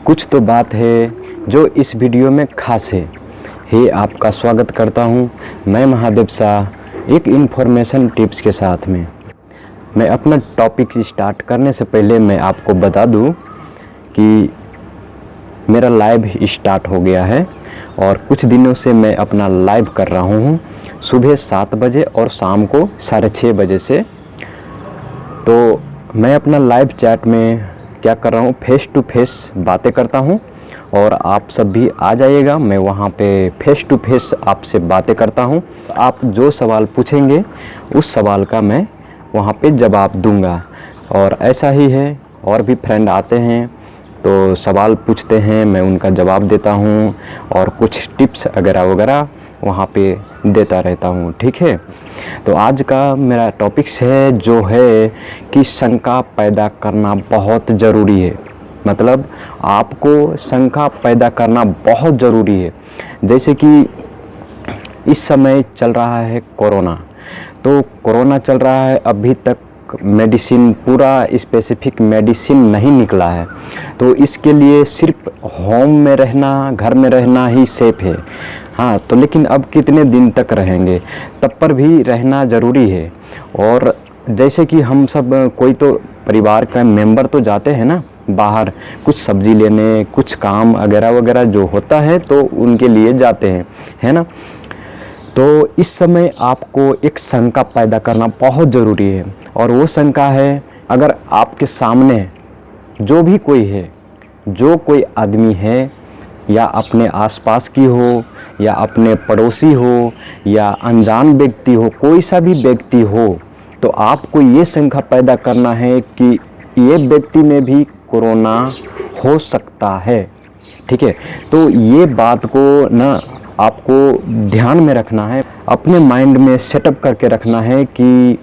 कुछ तो बात है जो इस वीडियो में खास है। आपका स्वागत करता हूं मैं महादेव शाह एक इन्फॉर्मेशन टिप्स के साथ में। मैं अपना टॉपिक स्टार्ट करने से पहले मैं आपको बता दूं कि मेरा लाइव स्टार्ट हो गया है और कुछ दिनों से मैं अपना लाइव कर रहा हूं सुबह 7 बजे और शाम को 6:30 बजे से। तो मैं अपना लाइव चैट में क्या कर रहा हूँ, फेस टू फेस बातें करता हूँ और आप सब भी आ जाइएगा। मैं वहाँ पे फेस टू फेस आपसे बातें करता हूँ। आप जो सवाल पूछेंगे उस सवाल का मैं वहाँ पे जवाब दूंगा। और ऐसा ही है, और भी फ्रेंड आते हैं तो सवाल पूछते हैं, मैं उनका जवाब देता हूँ और कुछ टिप्स वगैरह वगैरह वहाँ पे देता रहता हूँ। ठीक है, तो आज का मेरा टॉपिक्स है जो है कि शंका पैदा करना बहुत ज़रूरी है। मतलब आपको शंका पैदा करना बहुत ज़रूरी है। जैसे कि इस समय चल रहा है कोरोना, तो कोरोना चल रहा है, अभी तक मेडिसिन पूरा स्पेसिफिक मेडिसिन नहीं निकला है। तो इसके लिए सिर्फ होम में रहना, घर में रहना ही सेफ है। हाँ, तो लेकिन अब कितने दिन तक रहेंगे, तब पर भी रहना ज़रूरी है। और जैसे कि हम सब कोई तो परिवार का मेंबर तो जाते हैं ना बाहर, कुछ सब्जी लेने, कुछ काम वगैरह वगैरह जो होता है तो उनके लिए जाते हैं, है ना। तो इस समय आपको एक शंका पैदा करना बहुत ज़रूरी है। और वो शंका है, अगर आपके सामने जो भी कोई है, जो कोई आदमी है, या अपने आसपास की हो या अपने पड़ोसी हो या अनजान व्यक्ति हो, कोई सा भी व्यक्ति हो, तो आपको ये शंका पैदा करना है कि ये व्यक्ति में भी कोरोना हो सकता है। ठीक है, तो ये बात को ना आपको ध्यान में रखना है, अपने माइंड में सेटअप करके रखना है कि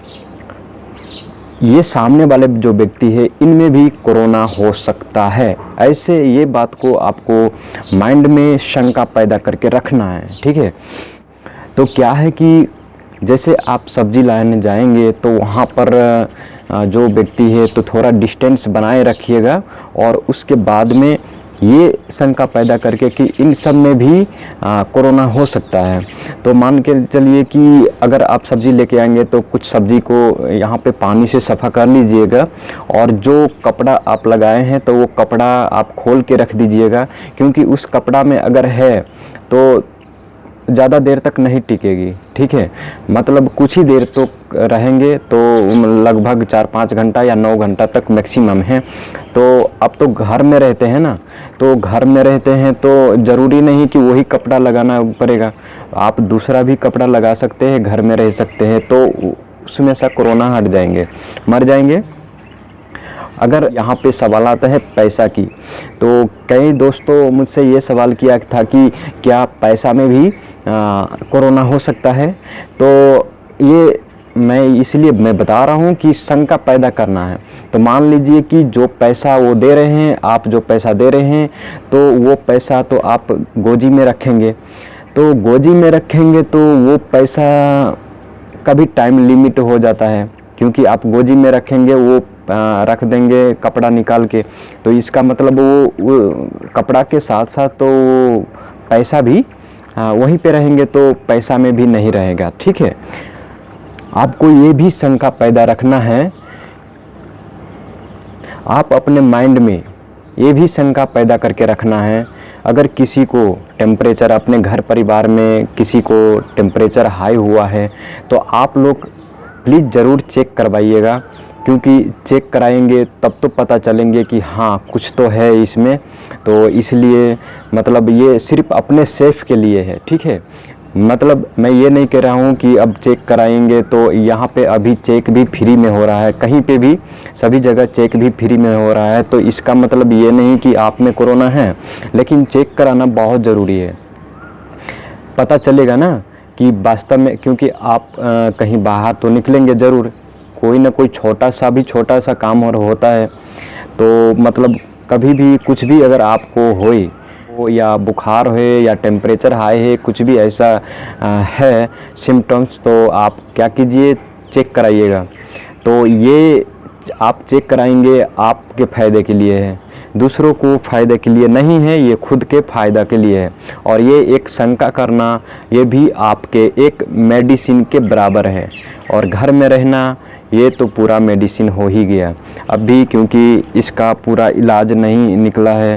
ये सामने वाले जो व्यक्ति है इनमें भी कोरोना हो सकता है। ऐसे ये बात को आपको माइंड में शंका पैदा करके रखना है। ठीक है, तो क्या है कि जैसे आप सब्जी लाने जाएंगे तो वहाँ पर जो व्यक्ति है तो थोड़ा डिस्टेंस बनाए रखिएगा। और उसके बाद में ये शंका पैदा करके कि इन सब में भी कोरोना हो सकता है। तो मान के चलिए कि अगर आप सब्ज़ी लेके आएंगे तो कुछ सब्ज़ी को यहाँ पे पानी से सफ़ा कर लीजिएगा और जो कपड़ा आप लगाए हैं तो वो कपड़ा आप खोल के रख दीजिएगा, क्योंकि उस कपड़ा में अगर है तो ज़्यादा देर तक नहीं टिकेगी। ठीक है, मतलब कुछ ही देर तो रहेंगे, तो लगभग 4-5 घंटा या 9 घंटा तक मैक्सिमम है। तो अब तो घर में रहते हैं ना, तो घर में रहते हैं तो ज़रूरी नहीं कि वही कपड़ा लगाना पड़ेगा, आप दूसरा भी कपड़ा लगा सकते हैं, घर में रह सकते हैं, तो उसमें से कोरोना हट जाएंगे, मर जाएंगे। अगर यहाँ पे सवाल आता है पैसा की, तो कई दोस्तों मुझसे ये सवाल किया था कि क्या पैसा में भी कोरोना हो सकता है। तो ये मैं इसलिए मैं बता रहा हूँ कि शंका पैदा करना है। तो मान लीजिए कि जो पैसा वो दे रहे हैं, आप जो पैसा दे रहे हैं, तो वो पैसा तो आप गोजी में रखेंगे, तो गोजी में रखेंगे तो वो पैसा कभी टाइम लिमिट हो जाता है, क्योंकि आप गोजी में रखेंगे, वो रख देंगे कपड़ा निकाल के, तो इसका मतलब वो कपड़ा के साथ साथ तो पैसा भी वहीं पे रहेंगे, तो पैसा में भी नहीं रहेगा। ठीक है, आपको ये भी शंका पैदा रखना है, आप अपने माइंड में ये भी शंका पैदा करके रखना है। अगर किसी को टेम्परेचर, अपने घर परिवार में किसी को टेम्परेचर हाई हुआ है, तो आप लोग प्लीज़ ज़रूर चेक करवाइएगा, क्योंकि चेक कराएंगे तब तो पता चलेंगे कि हाँ कुछ तो है इसमें। तो इसलिए मतलब ये सिर्फ अपने सेफ के लिए है। ठीक है, मतलब मैं ये नहीं कह रहा हूँ कि अब चेक कराएंगे, तो यहाँ पे अभी चेक भी फ्री में हो रहा है, कहीं पे भी सभी जगह चेक भी फ्री में हो रहा है। तो इसका मतलब ये नहीं कि आप में कोरोना है, लेकिन चेक कराना बहुत ज़रूरी है, पता चलेगा ना कि वास्तव में, क्योंकि आप कहीं बाहर तो निकलेंगे ज़रूर, कोई ना कोई छोटा सा काम और होता है। तो मतलब कभी भी कुछ भी अगर आपको होए, या बुखार है या टेम्परेचर हाई है, कुछ भी ऐसा है सिम्टम्स, तो आप क्या कीजिए, चेक कराइएगा। तो ये आप चेक कराएंगे आपके फ़ायदे के लिए है, दूसरों को फ़ायदे के लिए नहीं है, ये खुद के फ़ायदा के लिए है। और ये एक शंका करना ये भी आपके एक मेडिसिन के बराबर है। और घर में रहना ये तो पूरा मेडिसिन हो ही गया अभी, क्योंकि इसका पूरा इलाज नहीं निकला है,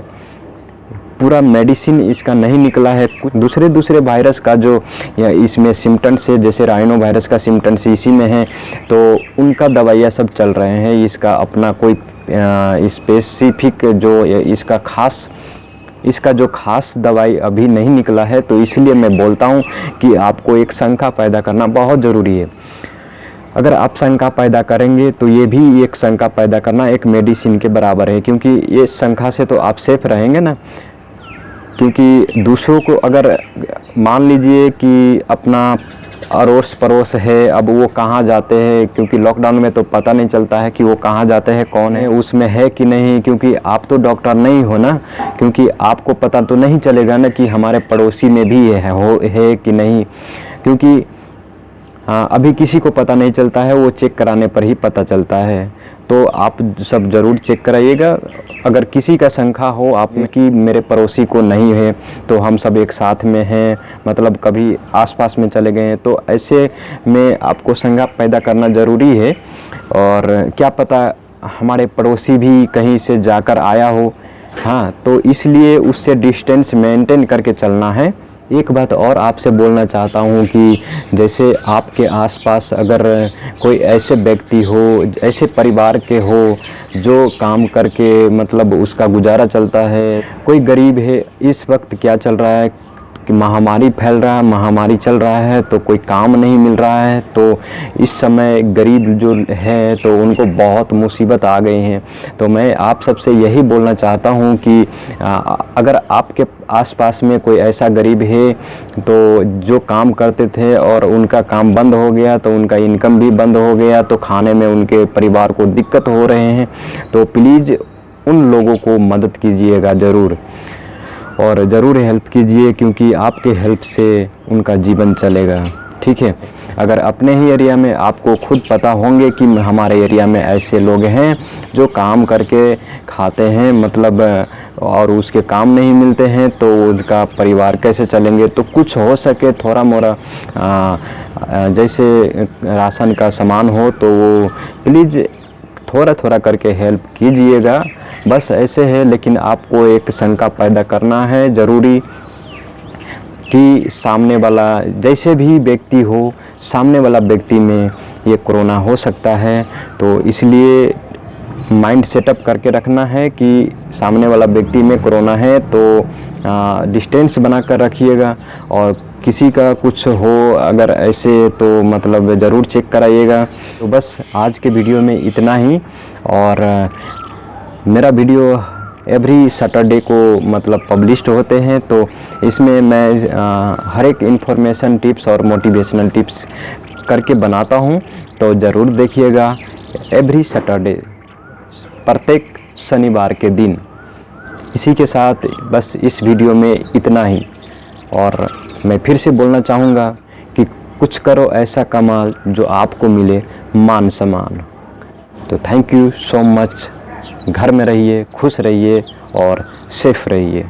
पूरा मेडिसिन इसका नहीं निकला है। कुछ दूसरे वायरस का जो इसमें सिम्टम्स है, जैसे राइनो वायरस का सिम्टम्स इसी में है, तो उनका दवाइयाँ सब चल रहे हैं। इसका अपना कोई स्पेसिफिक जो इसका जो खास दवाई अभी नहीं निकला है। तो इसलिए मैं बोलता हूँ कि आपको एक शंका पैदा करना बहुत ज़रूरी है। अगर आप शंका पैदा करेंगे तो ये भी एक शंका पैदा करना एक मेडिसिन के बराबर है, क्योंकि ये शंका से तो आप सेफ रहेंगे ना। क्योंकि दूसरों को अगर मान लीजिए कि अपना अड़ोस पड़ोस है, अब वो कहाँ जाते हैं, क्योंकि लॉकडाउन में तो पता नहीं चलता है कि वो कहाँ जाते हैं, कौन है उसमें है कि नहीं, क्योंकि आप तो डॉक्टर नहीं हो ना, क्योंकि आपको पता तो नहीं चलेगा ना कि हमारे पड़ोसी में भी है कि नहीं, क्योंकि अभी किसी को पता नहीं चलता है, वो चेक कराने पर ही पता चलता है। तो आप सब ज़रूर चेक कराइएगा। अगर किसी का शंका हो आप में कि मेरे पड़ोसी को नहीं है, तो हम सब एक साथ में हैं, मतलब कभी आसपास में चले गए हैं, तो ऐसे में आपको शंका पैदा करना ज़रूरी है। और क्या पता हमारे पड़ोसी भी कहीं से जाकर आया हो, हाँ, तो इसलिए उससे डिस्टेंस मेंटेन करके चलना है। एक बात और आपसे बोलना चाहता हूँ कि जैसे आपके आसपास अगर कोई ऐसे व्यक्ति हो, ऐसे परिवार के हो जो काम करके मतलब उसका गुजारा चलता है, कोई गरीब है, इस वक्त क्या चल रहा है कि महामारी फैल रहा है, महामारी चल रहा है, तो कोई काम नहीं मिल रहा है, तो इस समय गरीब जो है तो उनको बहुत मुसीबत आ गई हैं। तो मैं आप सबसे यही बोलना चाहता हूँ कि अगर आपके आसपास में कोई ऐसा गरीब है तो जो काम करते थे और उनका काम बंद हो गया, तो उनका इनकम भी बंद हो गया, तो खाने में उनके परिवार को दिक्कत हो रहे हैं, तो प्लीज़ उन लोगों को मदद कीजिएगा ज़रूर, और ज़रूर हेल्प कीजिए, क्योंकि आपके हेल्प से उनका जीवन चलेगा। ठीक है। अगर अपने ही एरिया में आपको खुद पता होंगे कि हमारे एरिया में ऐसे लोग हैं जो काम करके खाते हैं, मतलब और उसके काम नहीं मिलते हैं, तो उनका परिवार कैसे चलेंगे, तो कुछ हो सके थोड़ा मोड़ा जैसे राशन का सामान हो तो वो प्लीज़ थोड़ा थोड़ा करके हेल्प कीजिएगा। बस ऐसे है। लेकिन आपको एक शंका पैदा करना है ज़रूरी कि सामने वाला जैसे भी व्यक्ति हो, सामने वाला व्यक्ति में ये कोरोना हो सकता है, तो इसलिए माइंड सेटअप करके रखना है कि सामने वाला व्यक्ति में कोरोना है, तो डिस्टेंस बना कर रखिएगा। और किसी का कुछ हो अगर ऐसे, तो मतलब ज़रूर चेक कराइएगा। तो बस आज के वीडियो में इतना ही। और मेरा वीडियो एवरी सैटरडे को मतलब पब्लिश्ड होते हैं, तो इसमें मैं हर एक इन्फॉर्मेशन टिप्स और मोटिवेशनल टिप्स करके बनाता हूं, तो ज़रूर देखिएगा एवरी सैटरडे, प्रत्येक शनिवार के दिन। इसी के साथ बस इस वीडियो में इतना ही। और मैं फिर से बोलना चाहूँगा कि कुछ करो ऐसा कमाल जो आपको मिले मान सम्मान। तो थैंक यू सो मच। घर में रहिए, खुश रहिए और सेफ रहिए।